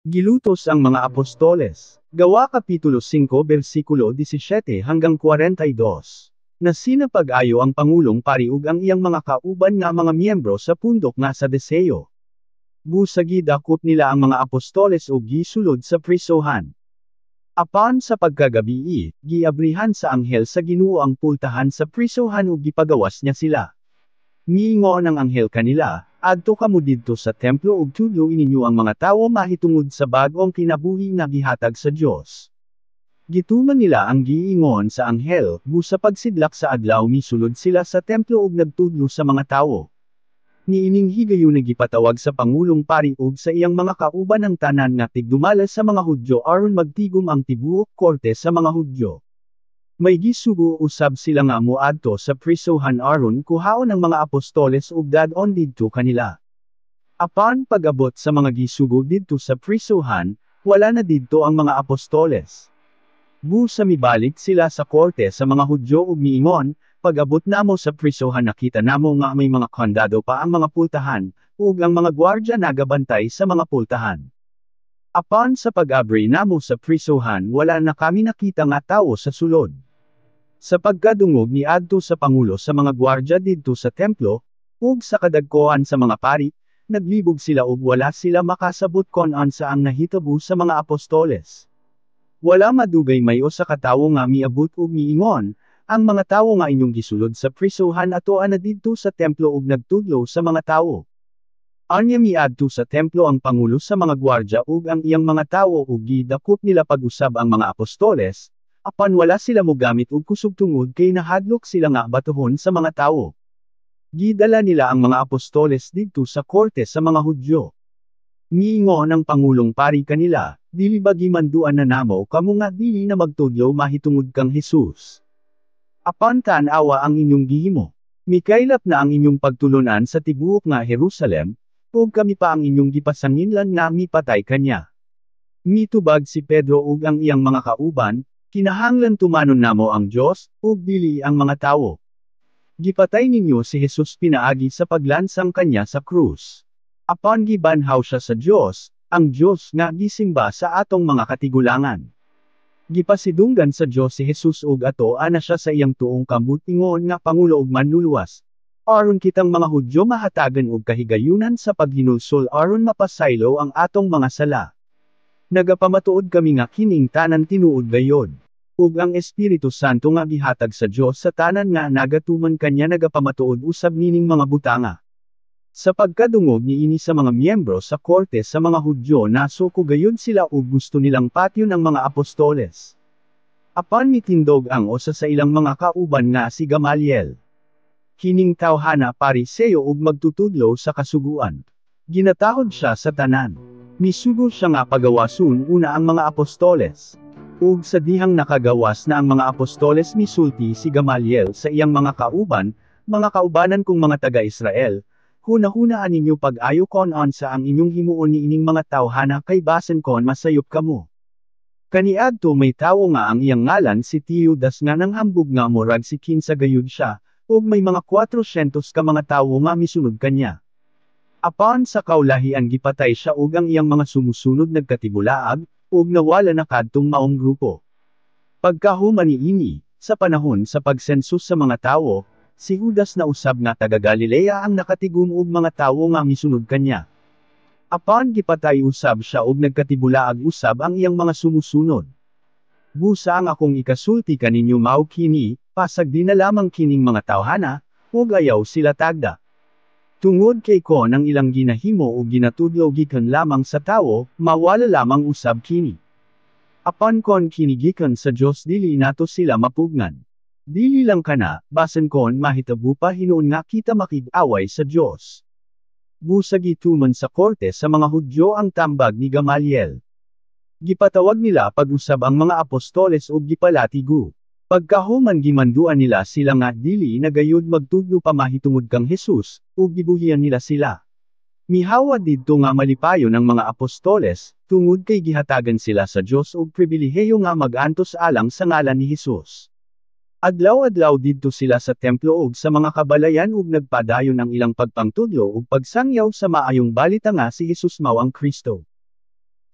Gilutos ang mga apostoles. Gawa Kapitulo 5 versikulo 17 hanggang 42. Na sinapag-ayo ang Pangulong Pari ug ang iyang mga kauban nga mga miyembro sa pundok nga sa Deseo. Busagi dakop nila ang mga apostoles ug gisulod sa prisohan. Apan sa pagkagabii, giabrihan sa anghel sa Ginoo ang pultahan sa prisohan ug gipagawas niya sila. Miingon ang anghel kanila, adto kamo didto sa templo ug tudlo ininyo ang mga tawo mahitungod sa bag-ong kinabuhi nga gihatag sa Dios. Gituman nila ang giingon sa anghel, busa pagsidlak sa adlaw misulod sila sa templo ug nagtudlo sa mga tawo. Niining higayon nagipatawag sa Pangulong Pari ug sa iyang mga kauban ang tanan nga tigdumala sa mga Hudyo aron magtigom ang tibuok korte sa mga Hudyo. May gisugo usab sila nga moadto sa prisohan aron kuhaon ang mga apostoles ug dadon didto kanila. Apan pag-abot sa mga gisugo didto sa prisohan, wala na didto ang mga apostoles. Busa mibalik sila sa korte sa mga Hudyo ug miingon, pag-abot namo sa prisohan nakita namo nga may mga kondado pa ang mga pultahan, ug ang mga gwardya nagabantay sa mga pultahan. Apan sa pag-abri namo sa prisohan wala na kami nakita nga tawo sa sulod. Sa pagkadungog ni adto sa Pangulo sa mga gwardya didto sa templo, ug sa kadagkoan sa mga pari, naglibog sila ug wala sila makasabot kon ansa ang nahitabo sa mga apostoles. Wala madugay mayo sa katawo nga miabot ug miingon, ang mga tawo nga inyong gisulod sa prisohan atoan na didto sa templo ug nagtudlo sa mga tawo. Anya miadto sa templo ang Pangulo sa mga gwardya ug ang iyang mga tawo ug gidakop nila pag-usab ang mga apostoles, apan wala sila mogamit og kusog tungod kay nahadlok sila nga batuhon sa mga tawo. Gidala nila ang mga apostoles didto sa korte sa mga Hudyo. Miingon ang Pangulong Pari kanila, dili ba gimanduan na namo kamo nga dili na magtudlo mahitungod kang Hesus. Apan tan-awa ang inyong gihimo. Mikaylap na ang inyong pagtulunan sa tibuok nga Jerusalem, ug kami pa ang inyong gipasanginlan nga mipatay kanya. Mitubag si Pedro ug ang iyang mga kauban, kinahanglan tumanon namo ang Dios, ug dili ang mga tawo. Gipatay ninyo si Hesus pinaagi sa paglansang kanya sa krus. Apan gibanhaw siya sa Dios, ang Dios nga gisimba sa atong mga katigulangan. Gipasidunggan sa Dios si Hesus ug ato ana siya sa iyang tuong kamutingon nga pangulo ug manluluwas. Aron kitang mga Hudyo mahatagan og kahigayunan sa paghinulsol aron mapasaylo ang atong mga sala. Nagapamatuod kami nga kining tanan tinuod gayon. Ug ang Espiritu Santo nga gihatag sa Dios sa tanan nga nagatuman kanya nagapamatuod usab nining mga butanga. Sa pagkadungog niini sa mga miyembro sa korte sa mga Hudyo nasuko gayon sila ug gusto nilang patyon ang mga apostoles. Apan mitindog ang usa sa ilang mga kauban nga si Gamaliel. Kining tawhana Pariseo ug magtutudlo sa kasuguan. Ginatahod siya sa tanan. Misugo siya nga pagawason una ang mga apostoles. Ug sa dihang nakagawas na ang mga apostoles misulti si Gamaliel sa iyang mga kauban, mga kaubanan kong mga taga-Israel, hunahunaan ninyo pag-ayo kon ansa ang inyong himuon niining mga tawhana kay basen kon masayop kamo. Kaniadto may tawo nga ang iyang ngalan si Teudas nga nanghambog nga murag si kinsa gayud siya, ug may mga 400 ka mga tawo nga misunod kanya. Apan sa kaulahian gipatay siya ug ang iyang mga sumusunod nagkatibulaag, ug nawala na kadtong maong grupo. Pagkahuman niini, sa panahon sa pagsensus sa mga tawo, si Judas na usab nga taga Galilea ang nakatigom ug mga tawo nga misunod kanya. Apan gipatay usab siya ug nagkatibulaag usab ang iyang mga sumusunod. Busa ang akong ikasulti kaninyo mao kini, pasag di na lamang kining mga tawhana, ug ayaw sila tagda. Tungod kay kon ang ilang ginahimo o ginatudlo gikan lamang sa tawo, mawala lamang usab kini. Apan kon kinigikan sa Dios dili nato sila mapugnan. Dili lang kana, basen kon mahitabo pa hinuon nga kita makig-away sa Dios. Busa gituman sa korte sa mga Hudyo ang tambag ni Gamaliel. Gipatawag nila pag-usab ang mga apostoles ug gipalatigo. Pagkahuman gimanduan nila sila nga dili na gayud magtudlo pa mahitungod kang Hesus, ug gibuhian nila sila. Mihawa didto nga malipayon ang mga apostoles, tungod kay gihatagan sila sa Dios ug pribilehiyo nga mag-antos alang sa ngalan ni Hesus. Adlaw-adlaw didto sila sa templo ug sa mga kabalayan ug nagpadayon ang ilang pagpangtudlo ug pagsangyaw sa maayong balita nga si Hesus mao ang Kristo.